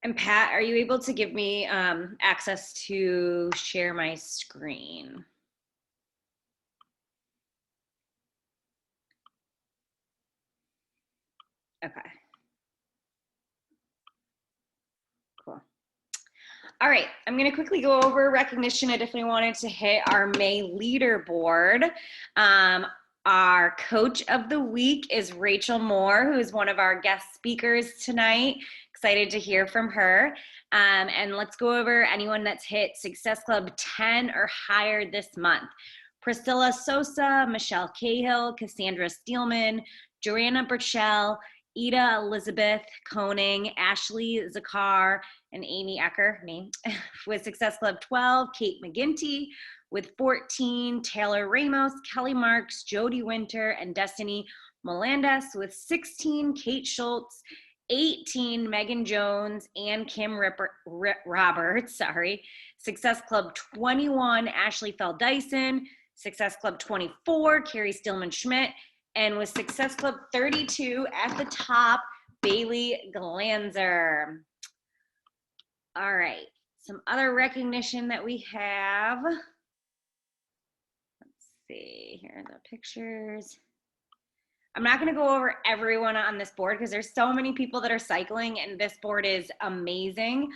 And Pat, are you able to give me access to share my screen? Okay. Cool. All right, I'm going to quickly go over recognition. I definitely wanted to hit our May leaderboard. Our coach of the week is Rachel Moore, who is one of our guest speakers tonight. Excited to hear from her. And let's go over anyone that's hit Success Club 10 or higher this month. Priscilla Sosa, Michelle Cahill, Cassandra Steelman, Joanna Burchell, Ida Elizabeth Koning, Ashley Zakar, and Amy Ecker, me, with Success Club 12, Kate McGinty, with 14, Taylor Ramos, Kelly Marks, Jody Winter, and Destiny Melendez, with 16, Kate Schultz, 18, Megan Jones, and Kim Roberts, Success Club 21, Ashley Fell Dyson, Success Club 24, Carrie Stillman Schmidt, and with Success Club 32 at the top, Bailey Glanzer. All right, some other recognition that we have. Let's see, here are the pictures. I'm not going to go over everyone on this board because there's so many people that are cycling, and this board is amazing.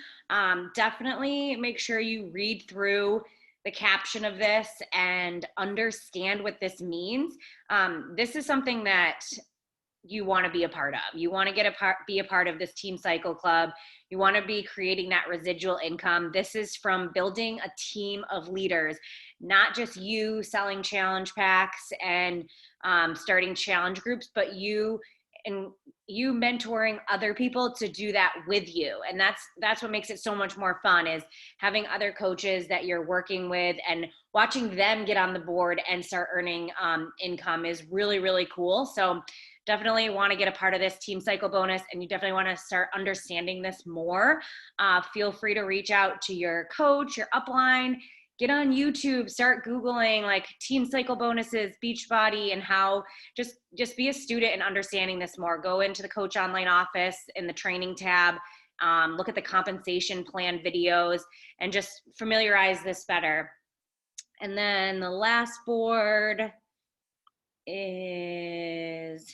Definitely make sure you read through the caption of this and understand what this means. This is something that you want to be a part of. You want to be a part of this Team Cycle Club. You want to be creating that residual income. This is from building a team of leaders, not just you selling challenge packs and starting challenge groups, but you mentoring other people to do that with you. And that's what makes it so much more fun, is having other coaches that you're working with and watching them get on the board and start earning income is really, really cool. So definitely want to get a part of this Team Cycle bonus, and you definitely want to start understanding this more. Feel free to reach out to your coach, your upline, get on YouTube, start Googling like Team Cycle bonuses, Beachbody, and how just be a student and understanding this more. Go into the Coach Online office in the training tab, look at the compensation plan videos, and just familiarize this better. And then the last board is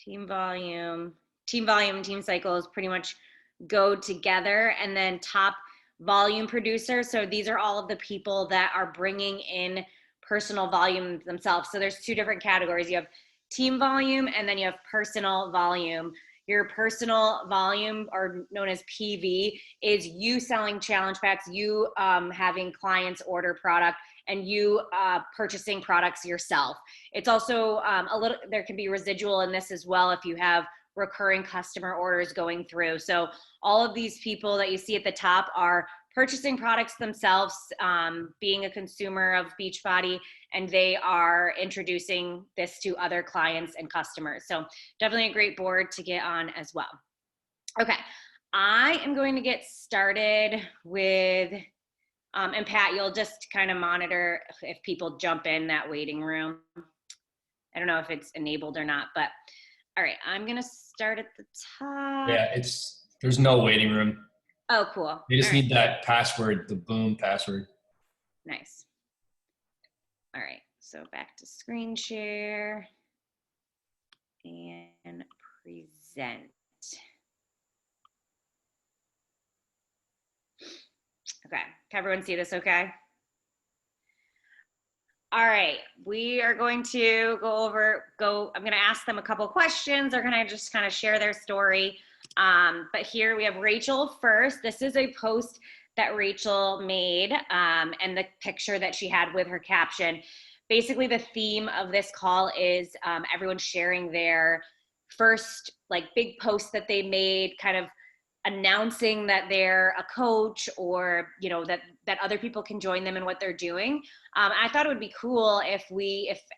Team Volume, and Team Cycles pretty much go together. And then top volume producers. So these are all of the people that are bringing in personal volume themselves. So there's two different categories. You have team volume, and then you have personal volume. Your personal volume, or known as PV, is you selling challenge packs, you having clients order product, and you purchasing products yourself. It's also there can be residual in this as well if you have recurring customer orders going through. So all of these people that you see at the top are purchasing products themselves, being a consumer of Beachbody, and they are introducing this to other clients and customers. So definitely a great board to get on as well. Okay, I am going to get started with, and Pat, you'll just kind of monitor if people jump in that waiting room. I don't know if it's enabled or not, but all right, I'm gonna start at the top. Yeah, there's no waiting room. Oh, cool. You just need that password, the boom password. Nice. All right, so back to screen share and present. Okay, can everyone see this okay? All right, we are going to I'm going to ask them a couple questions. They're going to just kind of share their story. But here we have Rachel first. This is a post that Rachel made, and the picture that she had with her caption. Basically, the theme of this call is everyone sharing their first big post that they made, kind of announcing that they're a coach, or that other people can join them in what they're doing. I thought it would be cool if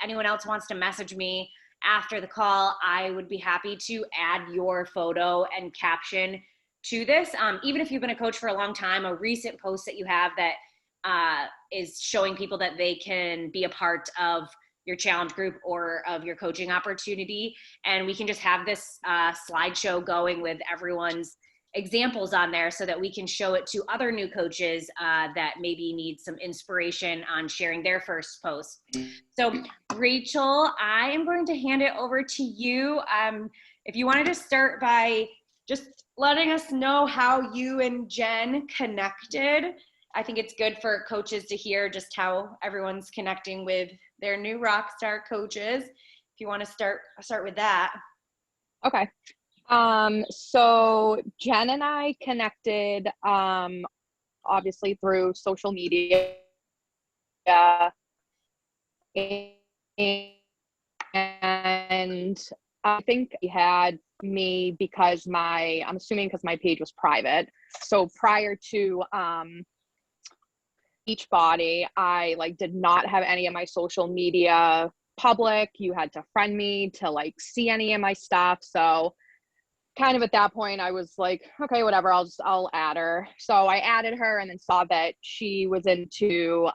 anyone else wants to message me after the call, I would be happy to add your photo and caption to this. Even if you've been a coach for a long time, a recent post that you have that is showing people that they can be a part of your challenge group or of your coaching opportunity. And we can just have this slideshow going with everyone's examples on there so that we can show it to other new coaches that maybe need some inspiration on sharing their first post. So Rachel, I am going to hand it over to you. If you wanted to start by just letting us know how you and Jen connected. I think it's good for coaches to hear just how everyone's connecting with their new rock star coaches. If you want to start with that. Okay. So Jen and I connected, obviously through social media, and I think he had me because I'm assuming because my page was private. So prior to, Beachbody, I did not have any of my social media public. You had to friend me to see any of my stuff. So kind of at that point I was like, okay, whatever, I'll add her. So I added her and then saw that she was into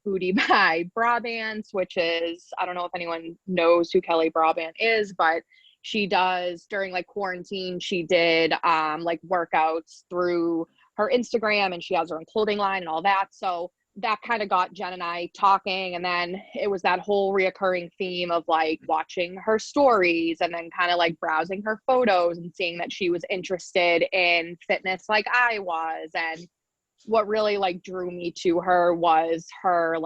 Booty by Brabants, which is, I don't know if anyone knows who Kelly Brabant is, but she does during quarantine, she did workouts through her Instagram, and she has her own clothing line and all that. So that kind of got Jen and I talking, and then it was that whole reoccurring theme of watching her stories and then kind of browsing her photos and seeing that she was interested in fitness like I was. And what really drew me to her was her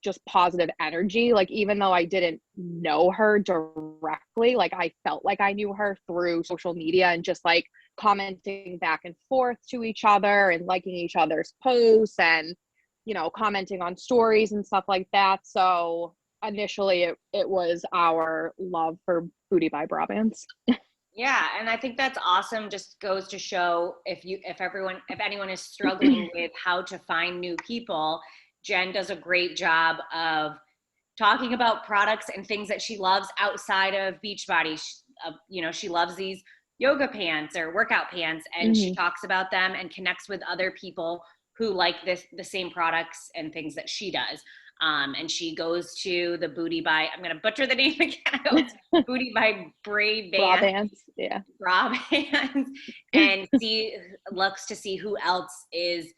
just positive energy. Even though I didn't know her directly, I felt like I knew her through social media and just commenting back and forth to each other and liking each other's posts and commenting on stories and stuff like that. So initially it was our love for Booty by Brabants. Yeah, and I think that's awesome. Just goes to show if anyone is struggling with how to find new people, Jen does a great job of talking about products and things that she loves outside of Beachbody. She loves these yoga pants or workout pants, and she talks about them and connects with other people who like the same products and things that she does. And she goes to the Booty by, I'm going to butcher the name again, Booty by Brabants. Yeah. Brabants, and looks to see who else is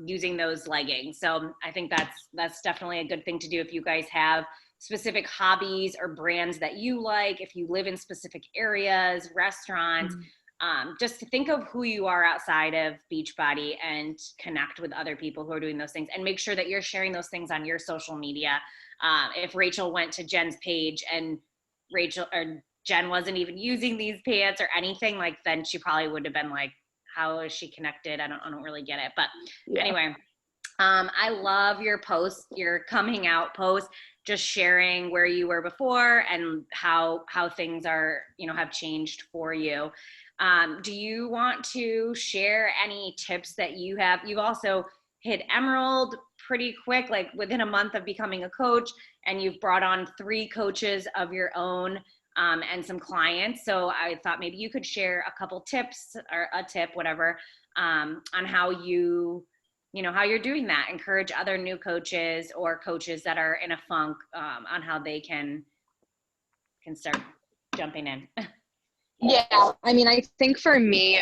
using those leggings. So I think that's definitely a good thing to do if you guys have specific hobbies or brands that you like, if you live in specific areas, restaurants, just to think of who you are outside of Beachbody and connect with other people who are doing those things, and make sure that you're sharing those things on your social media. If Rachel went to Jen's page and Jen wasn't even using these pants or anything, then she probably would have been like, how is she connected? I don't really get it. But anyway, I love your post, your coming out post, just sharing where you were before and how things are, have changed for you. Do you want to share any tips that you have? You've also hit Emerald pretty quick, within a month of becoming a coach, and you've brought on 3 coaches of your own and some clients. So I thought maybe you could share a couple tips or a tip, whatever, on how how you're doing that. Encourage other new coaches or coaches that are in a funk on how they can start jumping in. Yeah, I mean, I think for me,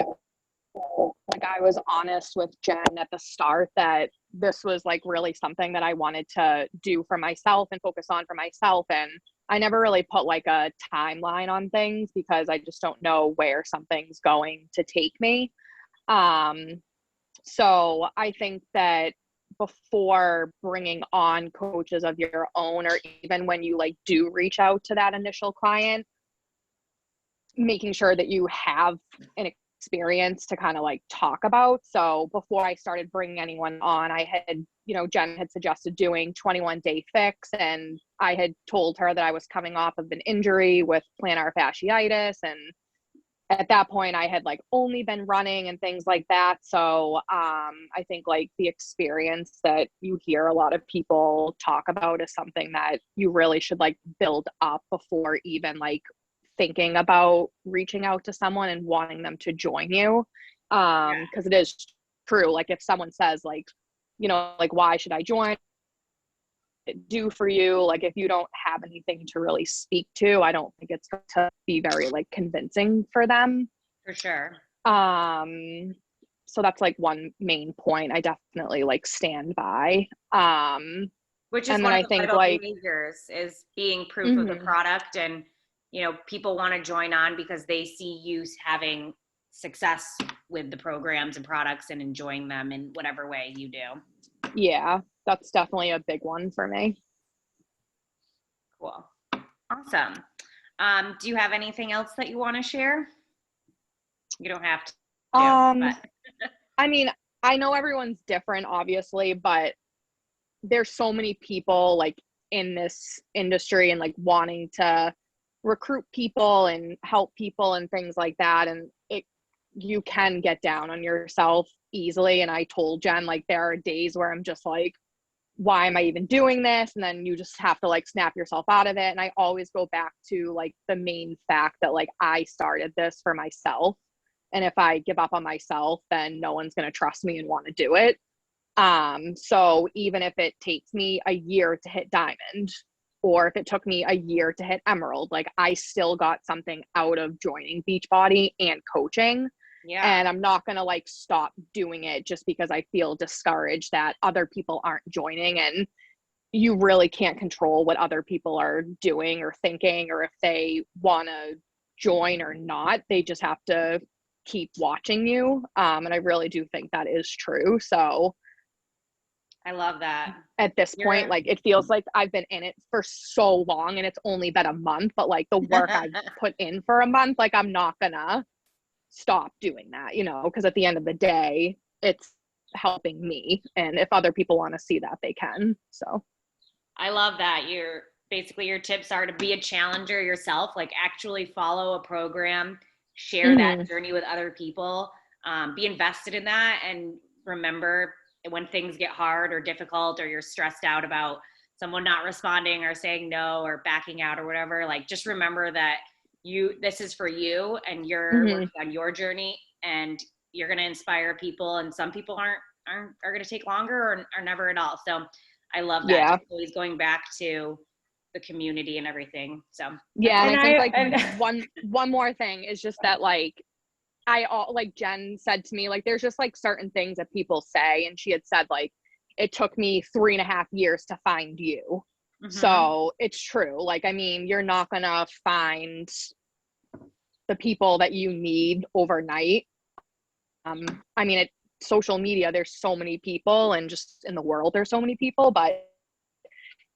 I was honest with Jen at the start that this was really something that I wanted to do for myself and focus on for myself. And I never really put a timeline on things because I just don't know where something's going to take me. So I think that before bringing on coaches of your own, or even when you do reach out to that initial client, making sure that you have an experience to kind of talk about. So before I started bringing anyone on, I had, Jen had suggested doing 21-day fix, and I had told her that I was coming off of an injury with plantar fasciitis, and at that point I had only been running and things like that. So I think the experience that you hear a lot of people talk about is something that you really should build up before even thinking about reaching out to someone and wanting them to join you. Because it is true. If someone says why should I join? it do for you? Like, if you don't have anything to really speak to, I don't think it's going to be very like convincing for them. For sure. So that's like one main point I definitely like stand by. Which is and one then of I the think vital like, behaviors is being proof of the product, and people want to join on because they see you having success with the programs and products and enjoying them in whatever way you do. yeah, that's definitely a big one for me. Cool. Awesome. Do you have anything else that you want to share? You don't have to. But. I mean, I know everyone's different, obviously, but there's so many people like in this industry and like wanting to recruit people and help people and things like that. And you can get down on yourself easily. And I told Jen, like, there are days where I'm just like, why am I even doing this? And then you just have to like snap yourself out of it. And I always go back to like the main fact that like I started this for myself. And if I give up on myself, then no one's going to trust me and want to do it. So even if it takes me a year to hit diamond, or if it took me a year to hit emerald, like I still got something out of joining Beachbody and coaching. Yeah. And I'm not going to like stop doing it just because I feel discouraged that other people aren't joining. And you really can't control what other people are doing or thinking, or if they want to join or not. They just have to keep watching you. And I really do think that is true. So I love that. At this point, like it feels like I've been in it for so long and it's only been a month, but like the work I've put in for a month, like I'm not gonna stop doing that, because at the end of the day, it's helping me. And if other people want to see that, they can. So I love that. Your tips are to be a challenger yourself, like actually follow a program, share that journey with other people, be invested in that, and remember when things get hard or difficult or you're stressed out about someone not responding or saying no or backing out or whatever, like just remember that this is for you and you're working on your journey and you're going to inspire people, and some people are going to take longer or never at all. So I love that. Yeah. Always going back to the community and everything. So yeah. And I think one more thing is just that like Jen said to me, like, there's just like certain things that people say. And she had said, like, it took me 3.5 years to find you. So it's true. Like, I mean, you're not going to find the people that you need overnight. I mean, social media, there's so many people, and just in the world, there's so many people, but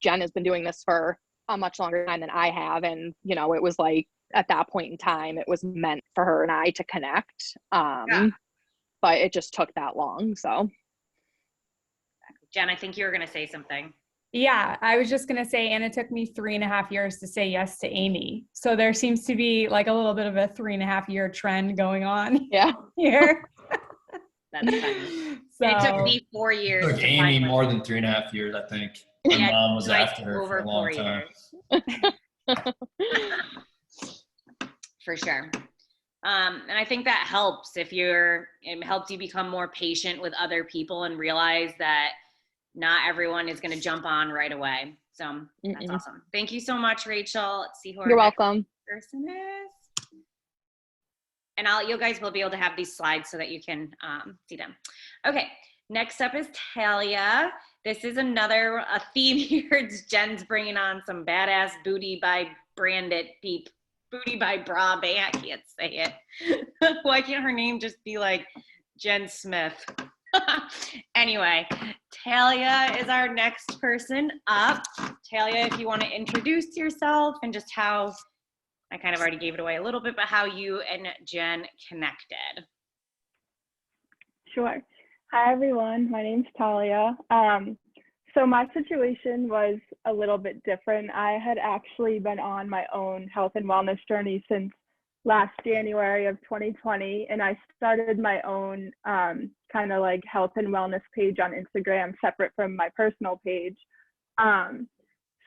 Jen has been doing this for a much longer time than I have. And, it was like, at that point in time, it was meant for her and I to connect. But it just took that long. So Jen, I think you were going to say something. Yeah, I was just going to say, and it took me 3.5 years to say yes to Amy. So there seems to be like a little bit of a 3.5 year trend going on here. That's funny. So, it took me 4 years. It took Amy more than 3.5 years, I think. My mom was after her for a long time. For sure. And I think that helps it helps you become more patient with other people and realize that not everyone is going to jump on right away. So that's awesome. Thank you so much, Rachel. Let's see who You're welcome. Person is. And you guys will be able to have these slides so that you can see them. Okay. Next up is Talia. This is a theme here. It's Jen's bringing on some badass booty by Bra Band. I can't say it. Why can't her name just be like Jen Smith? Anyway, Talia is our next person up. Talia, if you want to introduce yourself and just how, I kind of already gave it away a little bit, but how you and Jen connected. Sure. Hi, everyone. My name's Talia. So my situation was a little bit different. I had actually been on my own health and wellness journey since last January of 2020, and I started my own kind of like health and wellness page on Instagram, separate from my personal page.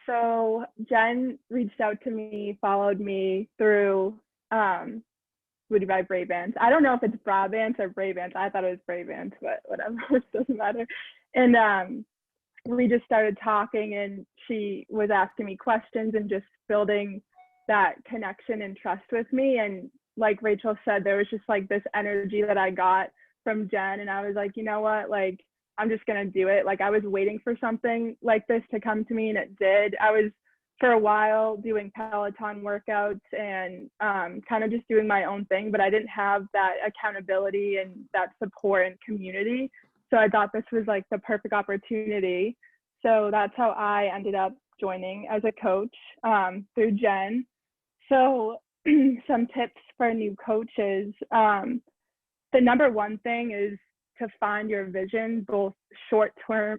So Jen reached out to me, followed me through Booty by Brabants. I don't know if it's Brabants or Brabants. I thought it was Brabants, but whatever, it doesn't matter. And we just started talking, and she was asking me questions and just building that connection and trust with me. And like Rachel said, there was just like this energy that I got from Jen, and I was like, you know what, like I'm just gonna do it. Like I was waiting for something like this to come to me, and it did. I was for a while doing Peloton workouts and kind of just doing my own thing, but I didn't have that accountability and that support and community. So I thought this was like the perfect opportunity. So that's how I ended up joining as a coach through Jen. So some tips for new coaches. The number one thing is to find your vision, both short term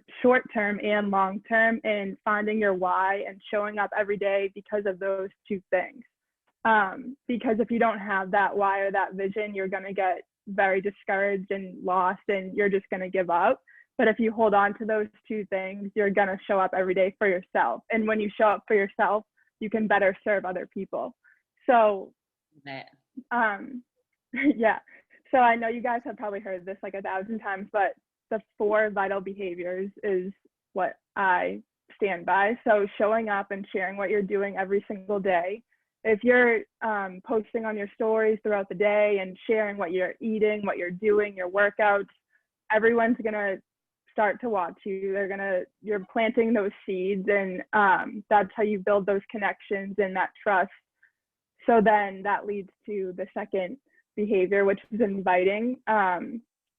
and long term, and finding your why and showing up every day because of those two things. Because if you don't have that why or that vision, you're going to get very discouraged and lost, and you're just going to give up. But if you hold on to those two things, you're going to show up every day for yourself. And when you show up for yourself, you can better serve other people. So, yeah. So I know you guys have probably heard this like 1,000 times, but the 4 vital behaviors is what I stand by. So showing up and sharing what you're doing every single day. If you're posting on your stories throughout the day and sharing what you're eating, what you're doing, your workouts, everyone's gonna start to watch you. You're planting those seeds, and that's how you build those connections and that trust. So then that leads to the second behavior, which is inviting,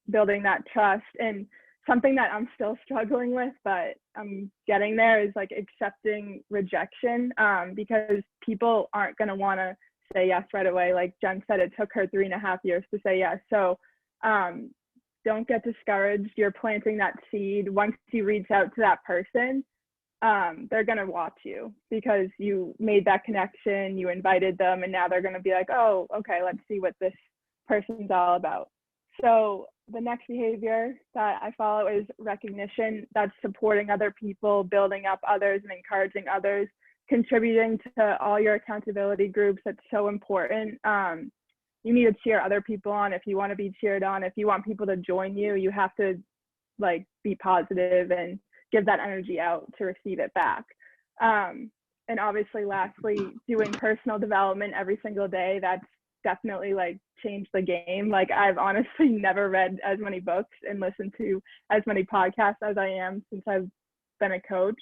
building that trust. And something that I'm still struggling with, but I'm getting there, is like accepting rejection, because people aren't going to want to say yes right away. Like Jen said, it took her 3.5 years to say yes. So don't get discouraged. You're planting that seed. Once you reach out to that person, they're going to watch you because you made that connection, you invited them, and now they're going to be like, oh, okay, let's see what this person's all about. So the next behavior that I follow is recognition. That's supporting other people, building up others and encouraging others, contributing to all your accountability groups. That's so important. You need to cheer other people on if you want to be cheered on. If you want people to join you, you have to like be positive and give that energy out to receive it back. And obviously, lastly, doing personal development every single day. That's definitely like changed the game. Like I've honestly never read as many books and listened to as many podcasts as I am since I've been a coach.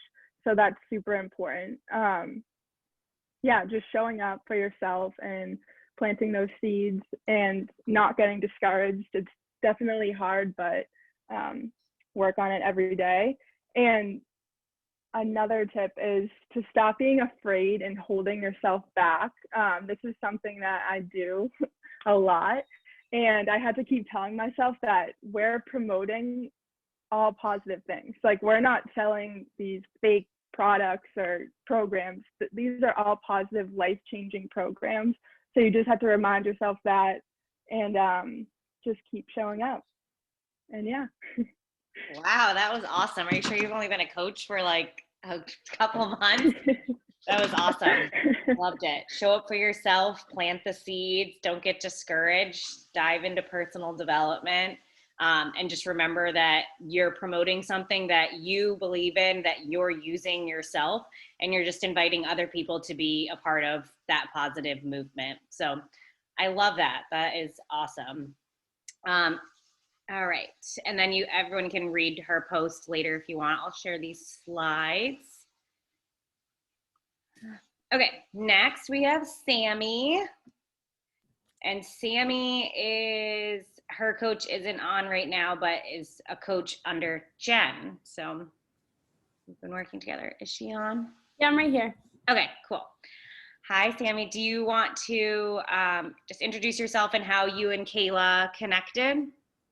So that's super important. Yeah, just showing up for yourself and planting those seeds and not getting discouraged. It's definitely hard, but work on it every day. And another tip is to stop being afraid and holding yourself back. This is something that I do a lot. And I had to keep telling myself that we're promoting all positive things. Like we're not selling these fake products or programs. These are all positive, life-changing programs. So you just have to remind yourself that and just keep showing up. And yeah. Wow, that was awesome. Are you sure you've only been a coach for like a couple months? That was awesome. Loved it. Show up for yourself, plant the seeds, don't get discouraged, dive into personal development, and just remember that you're promoting something that you believe in, that you're using yourself, and you're just inviting other people to be a part of that positive movement. So I love that. That is awesome. All right. And then everyone can read her post later if you want. I'll share these slides. Okay, next we have Sammy. And Sammy her coach isn't on right now, but is a coach under Jen. So we've been working together. Is she on? Yeah, I'm right here. Okay, cool. Hi, Sammy. Do you want to just introduce yourself and how you and Kayla connected?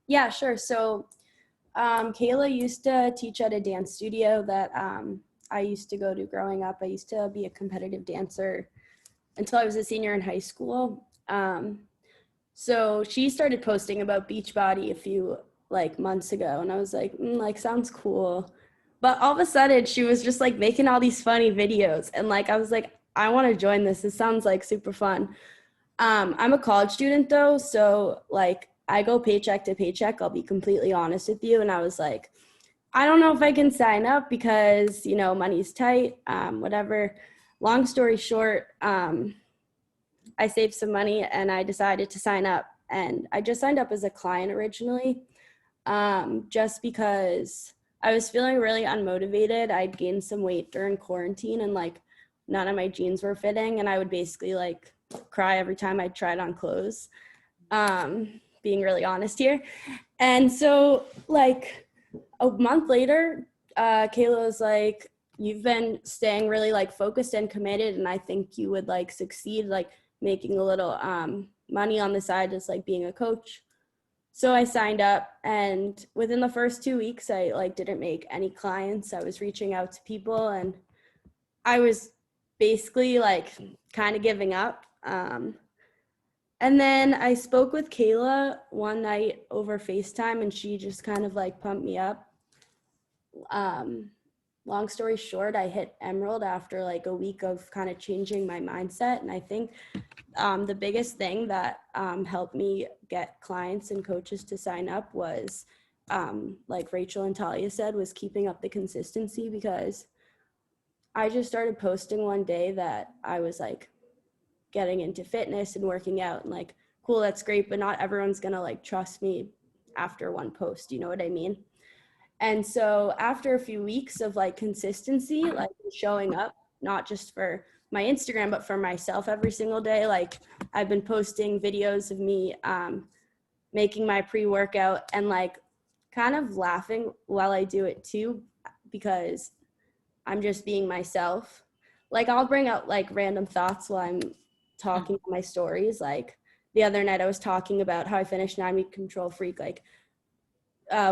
Yeah, sure. So Kayla used to teach at a dance studio that I used to go to growing up. I used to be a competitive dancer until I was a senior in high school. So she started posting about Beachbody a few months ago, and I was like, sounds cool. But all of a sudden she was just making all these funny videos, and I was like, I want to join this. This sounds super fun. I'm a college student though, so I go paycheck to paycheck. I'll be completely honest with you. And I was like, I don't know if I can sign up because, you know, money's tight, whatever. Long story short, I saved some money and I decided to sign up. And I just signed up as a client originally, just because I was feeling really unmotivated. I'd gained some weight during quarantine and like none of my jeans were fitting. And I would basically like cry every time I tried on clothes, being really honest here. And so like a month later, Kayla was like, you've been staying really like focused and committed. And I think you would like succeed, like making a little money on the side as like being a coach. So I signed up, and within the first 2 weeks, I like didn't make any clients. I was reaching out to people and I was basically like kind of giving up. And then I spoke with Kayla one night over FaceTime and she just kind of like pumped me up. Long story short, I hit Emerald after like a week of kind of changing my mindset. And I think the biggest thing that helped me get clients and coaches to sign up was, like Rachel and Talia said, was keeping up the consistency, because I just started posting one day that I was like getting into fitness and working out, and like, cool, that's great, but not everyone's gonna like trust me after one post, you know what I mean? And so after a few weeks of like consistency, like showing up, not just for my Instagram, but for myself every single day, like I've been posting videos of me making my pre-workout and like kind of laughing while I do it too, because I'm just being myself. Like I'll bring out like random thoughts while I'm talking to my stories. Like the other night I was talking about how I finished 9-week Control Freak, like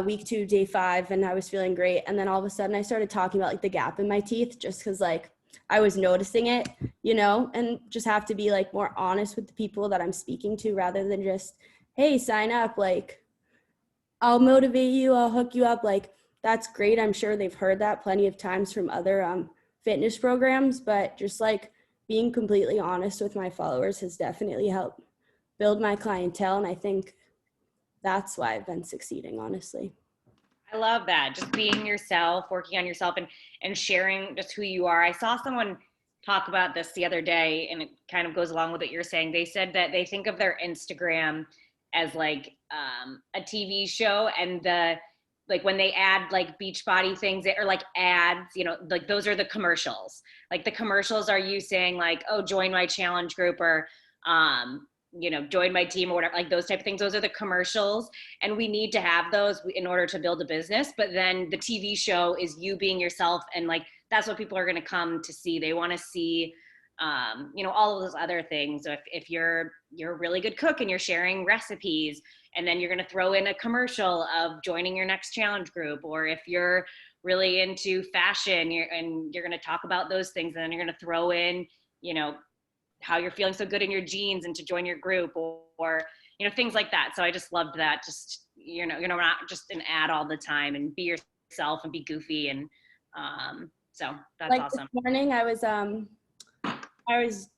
week 2, day 5, and I was feeling great. And then all of a sudden I started talking about like the gap in my teeth, just because like I was noticing it, you know, and just have to be like more honest with the people that I'm speaking to, rather than just, hey, sign up, like I'll motivate you, I'll hook you up. Like that's great. I'm sure they've heard that plenty of times from other fitness programs, but just like being completely honest with my followers has definitely helped build my clientele. And I think that's why I've been succeeding, honestly. I love that. Just being yourself, working on yourself, and sharing just who you are. I saw someone talk about this the other day, and it kind of goes along with what you're saying. They said that they think of their Instagram as like a TV show, and like when they add like Beachbody things or like ads, you know, like those are the commercials. Like the commercials are you saying like, oh, join my challenge group, or you know, join my team or whatever, like those type of things. Those are the commercials, and we need to have those in order to build a business. But then the TV show is you being yourself, and like that's what people are going to come to see. They want to see you know, all of those other things. So if you're a really good cook and you're sharing recipes, and then you're going to throw in a commercial of joining your next challenge group, or if you're really into fashion, you're going to talk about those things, and then you're going to throw in, you know, how you're feeling so good in your jeans and to join your group, or you know, things like that. So I just loved that. Just, you know, not just an ad all the time, and be yourself and be goofy. And so that's like awesome. This morning I was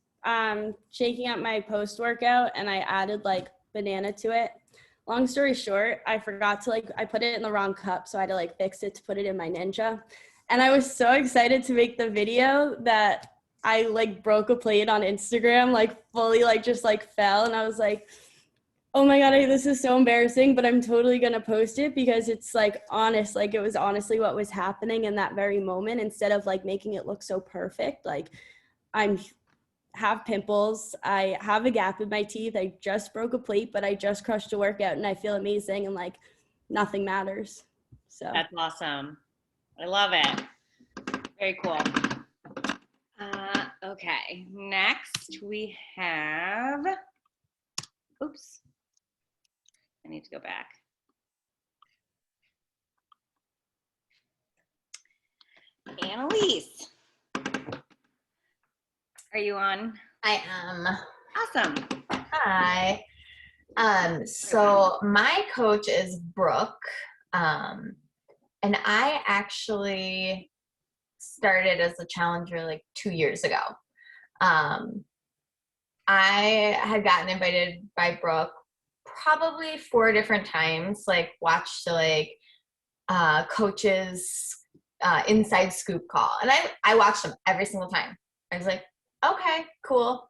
shaking up my post workout and I added like banana to it. Long story short, I forgot to I put it in the wrong cup, so I had to like fix it to put it in my Ninja. And I was so excited to make the video that I like broke a plate on Instagram, like fully just fell. And I was like, oh my God, this is so embarrassing, but I'm totally going to post it because it's like honest. Like it was honestly what was happening in that very moment, instead of like making it look so perfect. Like I have pimples. I have a gap in my teeth. I just broke a plate, but I just crushed a workout and I feel amazing, and like nothing matters. So that's awesome. I love it. Very cool. Okay, next we have, oops, I need to go back. Annalise, are you on? I am. Awesome. Hi. So my coach is Brooke, and I actually started as a challenger like 2 years ago. I had gotten invited by Brooke probably 4 different times, like watched like coaches inside scoop call. And I watched them every single time. I was like, okay, cool.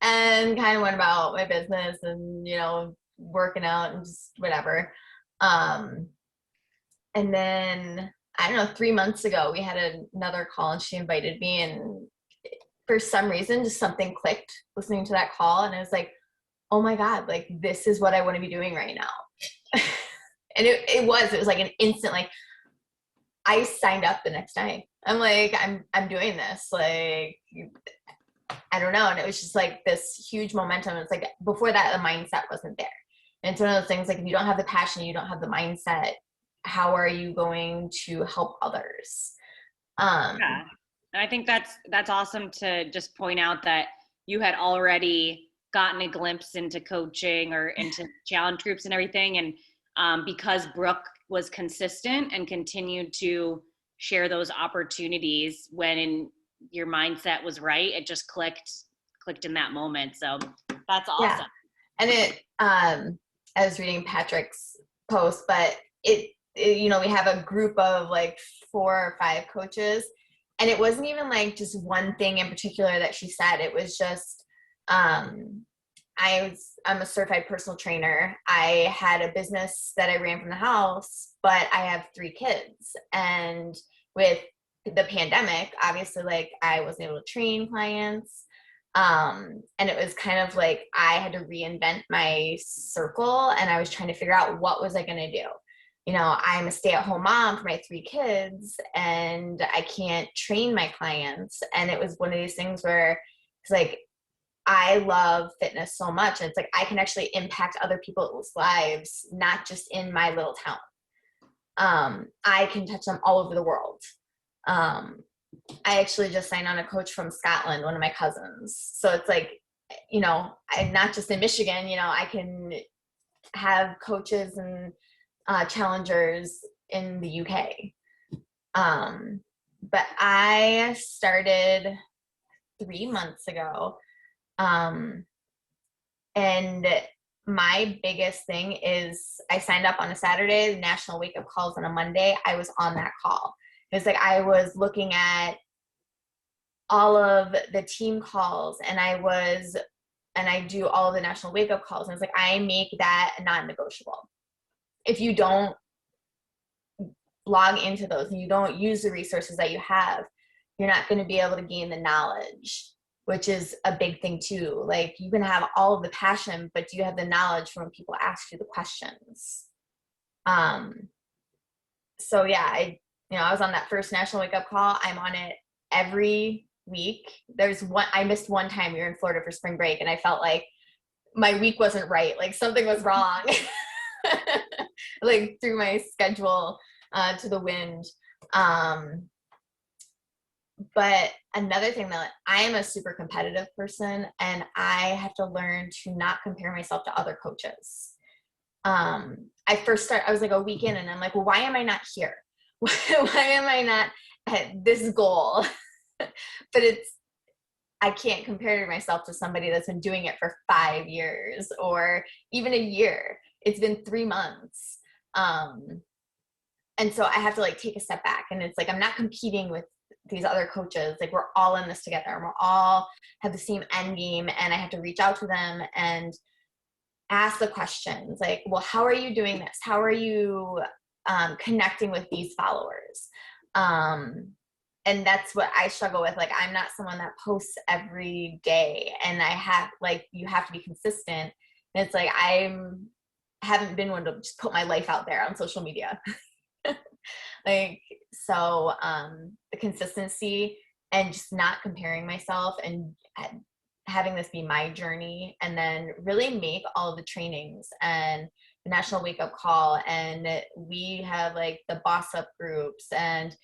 And kind of went about my business and, you know, working out and just whatever. And then, I don't know, 3 months ago, we had another call and she invited me, and for some reason, just something clicked listening to that call. And I was like, oh my God, like, this is what I want to be doing right now. And it was like an instant, like, I signed up the next day. I'm like, I'm doing this. Like, I don't know. And it was just like this huge momentum. It's like, before that, the mindset wasn't there. And it's one of those things, like, if you don't have the passion, you don't have the mindset, how are you going to help others? Yeah. And I think that's awesome to just point out that you had already gotten a glimpse into coaching or into challenge groups and everything. And because Brooke was consistent and continued to share those opportunities when your mindset was right, it just clicked in that moment. So that's awesome. Yeah. And it, I was reading Patrick's post, but it, you know, we have a group of like 4 or 5 coaches, and it wasn't even like just one thing in particular that she said. It was just, I'm a certified personal trainer. I had a business that I ran from the house, but I have 3 kids. And with the pandemic, obviously, like, I wasn't able to train clients. And it was kind of like I had to reinvent my circle, and I was trying to figure out what was I going to do. You know, I'm a stay-at-home mom for my 3 kids, and I can't train my clients. And it was one of these things where it's like, I love fitness so much. And it's like, I can actually impact other people's lives, not just in my little town. I can touch them all over the world. I actually just signed on a coach from Scotland, one of my cousins. So it's like, you know, I'm not just in Michigan, you know, I can have coaches and challengers in the UK. But I started 3 months ago. And my biggest thing is I signed up on a Saturday, the National Wake Up Calls on a Monday. I was on that call. It was like I was looking at all of the team calls, and I do all of the National Wake Up Calls. And it's like, I make that non-negotiable. If you don't log into those and you don't use the resources that you have, you're not going to be able to gain the knowledge, which is a big thing too. Like, you can have all of the passion, but do you have the knowledge from when people ask you the questions? So yeah, I was on that first National Wake Up Call. I'm on it every week. I missed one time. We were in Florida for spring break, and I felt like my week wasn't right. Like, something was wrong. Like, threw my schedule to the wind. But another thing, that I am a super competitive person, and I have to learn to not compare myself to other coaches. I was like a week in, and I'm like, well, why am I not here? Why am I not at this goal? But I can't compare myself to somebody that's been doing it for 5 years or even a year. It's been 3 months. And so I have to like take a step back, and it's like, I'm not competing with these other coaches. Like, we're all in this together, and we're all have the same end game, and I have to reach out to them and ask the questions like, well, how are you doing this? How are you connecting with these followers? And that's what I struggle with. Like, I'm not someone that posts every day, and you have to be consistent. And it's like, haven't been one to just put my life out there on social media. Like, so the consistency and just not comparing myself and having this be my journey, and then really make all of the trainings and the National Wake Up Call. And we have like the Boss Up groups and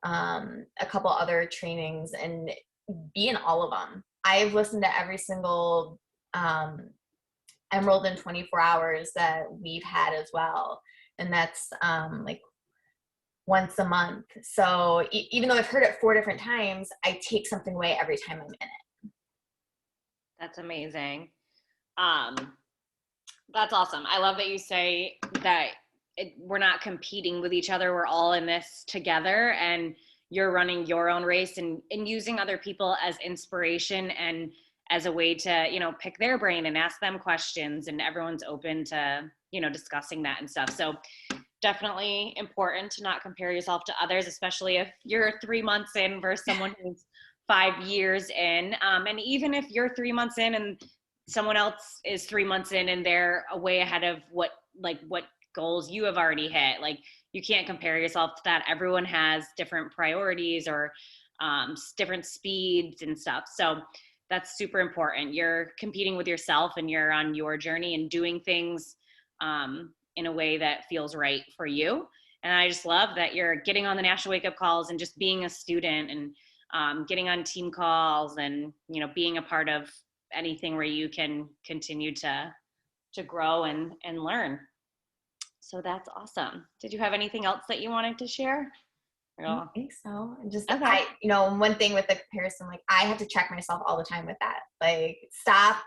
a couple other trainings, and be in all of them. I've listened to every single Emerald in 24 hours that we've had as well. And that's like once a month. So even though I've heard it 4 different times, I take something away every time I'm in it. That's amazing. That's awesome. I love that you say that we're not competing with each other. We're all in this together, and you're running your own race and using other people as inspiration and as a way to, you know, pick their brain and ask them questions, and everyone's open to, you know, discussing that and stuff. So definitely important to not compare yourself to others, especially if you're 3 months in versus someone who's 5 years in. And even if you're 3 months in and someone else is 3 months in and they're way ahead of what goals you have already hit, like, you can't compare yourself to that. Everyone has different priorities or different speeds and stuff. So that's super important. You're competing with yourself and you're on your journey and doing things in a way that feels right for you. And I just love that you're getting on the National Wake Up Calls and just being a student and getting on team calls and, you know, being a part of anything where you can continue to grow and learn. So that's awesome. Did you have anything else that you wanted to share? I don't think so. Just, okay. You know, one thing with the comparison, like, I have to check myself all the time with that. Like, stop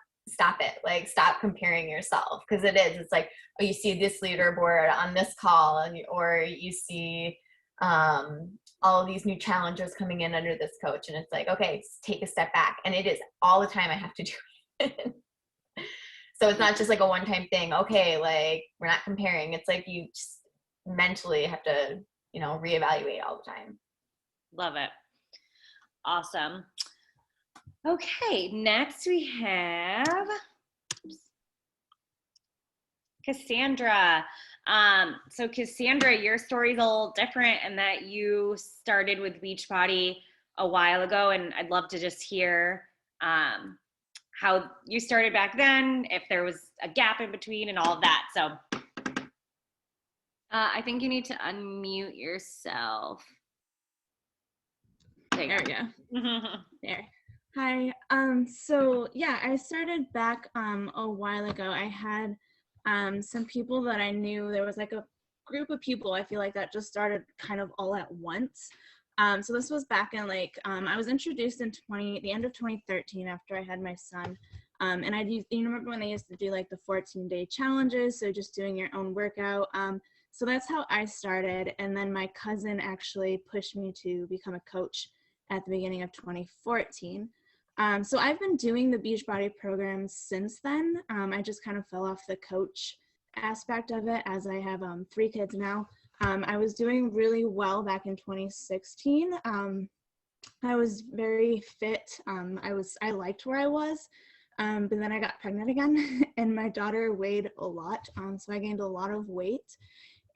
it. Like, stop comparing yourself. Cause it's like, oh, you see this leaderboard on this call, or you see all of these new challengers coming in under this coach. And it's like, okay, take a step back. And it is all the time I have to do it. So it's not just like a one-time thing. Okay, like, we're not comparing. It's like you just mentally have to, you know, reevaluate all the time. Love it. Awesome. Okay, next we have Cassandra. So Cassandra, your story is a little different in that you started with Beachbody a while ago, and I'd love to just hear how you started back then, if there was a gap in between and all of that. So I think you need to unmute yourself. There we go. There. Hi. So yeah, I started back a while ago. I had some people that I knew. There was like a group of people, I feel like, that just started kind of all at once. So this was back in like, I was introduced in the end of 2013 after I had my son. And you remember when they used to do like the 14-day challenges? So just doing your own workout. So that's how I started. And then my cousin actually pushed me to become a coach at the beginning of 2014. So I've been doing the Beachbody program since then. I just kind of fell off the coach aspect of it as I have 3 kids now. I was doing really well back in 2016. I was very fit. I liked where I was, but then I got pregnant again and my daughter weighed a lot. So I gained a lot of weight.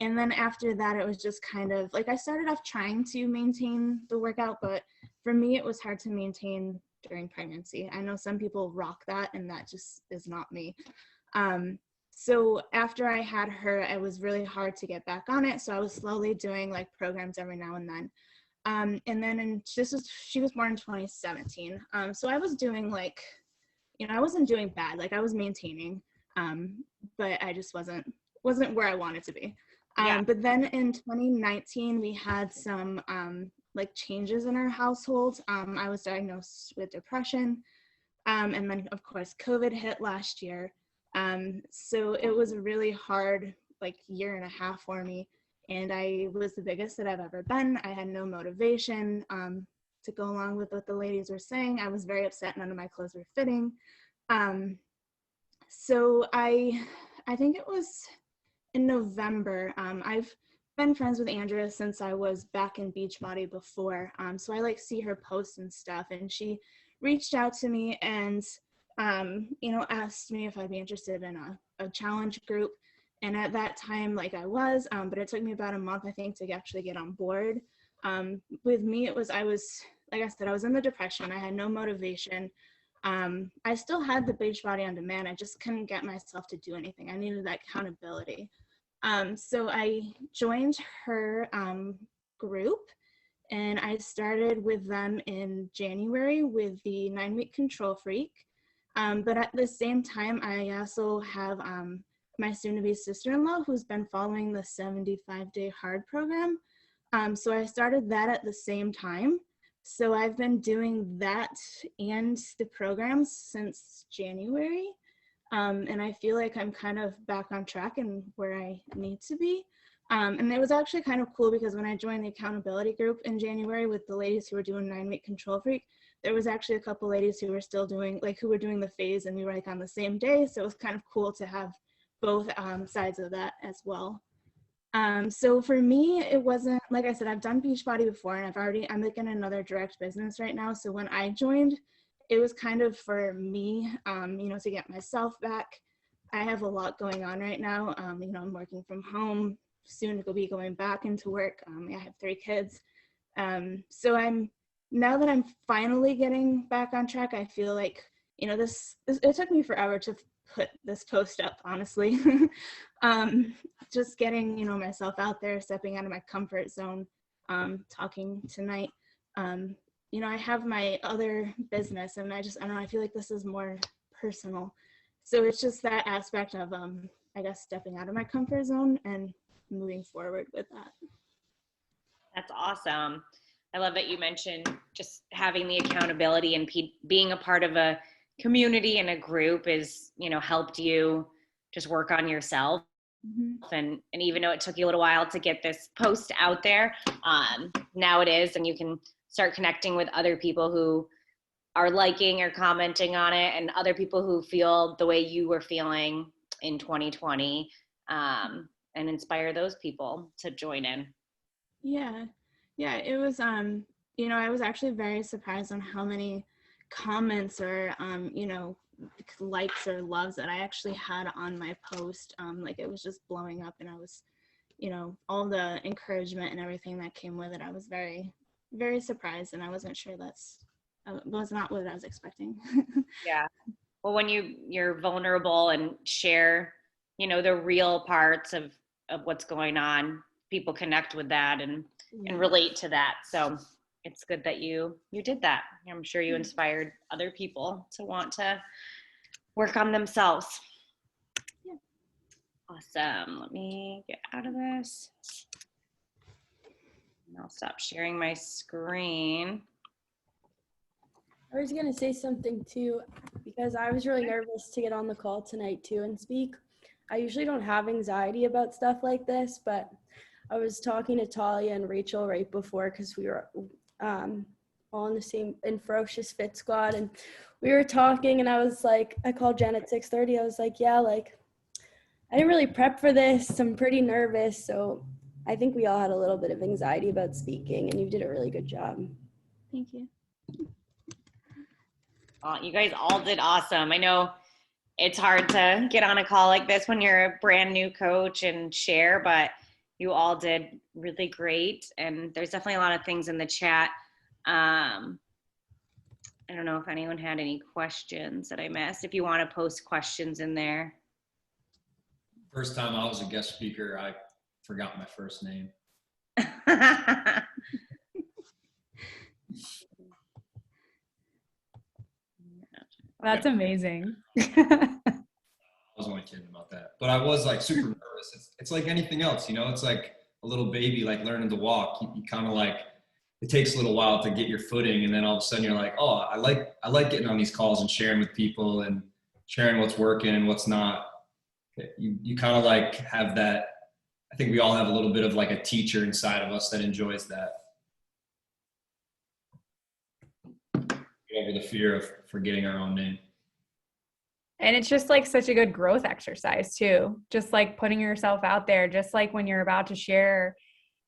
And then after that, it was just kind of like, I started off trying to maintain the workout, but for me, it was hard to maintain during pregnancy. I know some people rock that, and that just is not me. So after I had her, it was really hard to get back on it. So I was slowly doing like programs every now and then. And then she was born in 2017. So I was doing like, you know, I wasn't doing bad. Like, I was maintaining, but I just wasn't where I wanted to be. But then in 2019, we had some like changes in our household. I was diagnosed with depression. And then of course, COVID hit last year. So it was a really hard like year and a half for me. And I was the biggest that I've ever been. I had no motivation to go along with what the ladies were saying. I was very upset none of my clothes were fitting. So I think it was in November. I've been friends with Andrea since I was back in Beachbody before. So I like see her posts and stuff, and she reached out to me and you know, asked me if I'd be interested in a challenge group. And at that time, like, I was, but it took me about a month, I think, to actually get on board. With me, I was, like I said, I was in the depression. I had no motivation. I still had the Beachbody on demand. I just couldn't get myself to do anything. I needed that accountability. So I joined her group, and I started with them in January with the 9-week Control Freak. But at the same time, I also have my soon-to-be sister-in-law who's been following the 75-day hard program. So I started that at the same time. So I've been doing that and the programs since January. And I feel like I'm kind of back on track and where I need to be. And it was actually kind of cool because when I joined the accountability group in January with the ladies who were doing 9-week Control Freak, there was actually a couple ladies who were still doing, like, who were doing the phase, and we were like on the same day. So it was kind of cool to have both sides of that as well. So for me, it wasn't, like I said, I've done Beachbody before, and I'm like in another direct business right now. So when I joined, it was kind of for me, you know, to get myself back. I have a lot going on right now. You know, I'm working from home, soon to be going back into work. I have 3 kids. So now that I'm finally getting back on track, I feel like, you know, it took me forever to put this post up, honestly. Just getting, you know, myself out there, stepping out of my comfort zone, talking tonight. You know, I have my other business, and I don't know, I feel like this is more personal. So it's just that aspect of, I guess, stepping out of my comfort zone and moving forward with that. That's awesome. I love that you mentioned just having the accountability and being a part of a community and a group is, you know, helped you just work on yourself. Mm-hmm. And even though it took you a little while to get this post out there, now it is, and you can start connecting with other people who are liking or commenting on it, and other people who feel the way you were feeling in 2020, and inspire those people to join in. Yeah, it was, you know, I was actually very surprised on how many comments or, you know, likes or loves that I actually had on my post. Like, it was just blowing up, and I was, you know, all the encouragement and everything that came with it. I was very, very surprised, and I wasn't sure was not what I was expecting. Yeah. Well, when you're vulnerable and share, you know, the real parts of what's going on, people connect with that and relate to that. So it's good that you did that. I'm sure you inspired other people to want to work on themselves. Yeah. Awesome. Let me get out of this. And I'll stop sharing my screen. I was going to say something too, because I was really nervous to get on the call tonight too and speak. I usually don't have anxiety about stuff like this, but I was talking to Talia and Rachel right before, because we were all in the same in Ferocious Fit Squad, and we were talking, and I was like, I called Jen at 6:30. I was like, yeah, like, I didn't really prep for this. I'm pretty nervous. So I think we all had a little bit of anxiety about speaking, and you did a really good job. Thank you. You guys all did awesome. I know it's hard to get on a call like this when you're a brand new coach and share, but you all did really great. And there's definitely a lot of things in the chat. I don't know if anyone had any questions that I missed. If you want to post questions in there. First time I was a guest speaker, I forgot my first name. That's amazing. I was only kidding about that, but I was like super nervous. It's like anything else, you know, it's like a little baby, like learning to walk. You kind of like, it takes a little while to get your footing. And then all of a sudden you're like, oh, I like getting on these calls and sharing with people and sharing what's working and what's not. You kind of like have that. I think we all have a little bit of like a teacher inside of us that enjoys that. Get over the fear of forgetting our own name. And it's just like such a good growth exercise too. Just like putting yourself out there, just like when you're about to share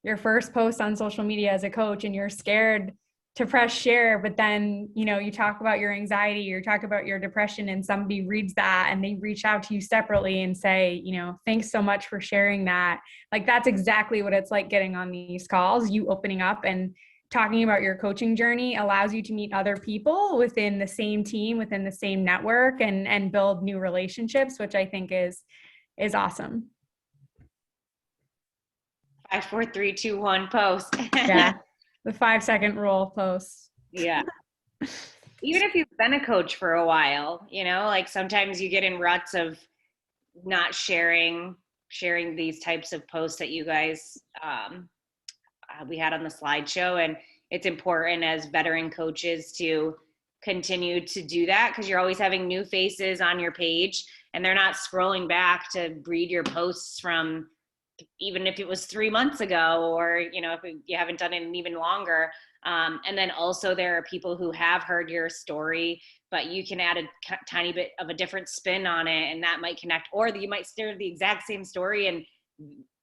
your first post on social media as a coach and you're scared to press share, but then, you know, you talk about your anxiety, you talk about your depression, and somebody reads that and they reach out to you separately and say, you know, thanks so much for sharing that. Like, that's exactly what it's like getting on these calls. You opening up and talking about your coaching journey allows you to meet other people within the same team, within the same network, and build new relationships, which I think is awesome. 5, 4, 3, 2, 1 post. Yeah. The 5-second rule post. Yeah. Even if you've been a coach for a while, you know, like sometimes you get in ruts of not sharing these types of posts that you guys we had on the slideshow. And it's important as veteran coaches to continue to do that, because you're always having new faces on your page and they're not scrolling back to read your posts from, even if it was 3 months ago, or, you know, if you haven't done it in even longer. And then also there are people who have heard your story, but you can add a tiny bit of a different spin on it, and that might connect, or you might share the exact same story. And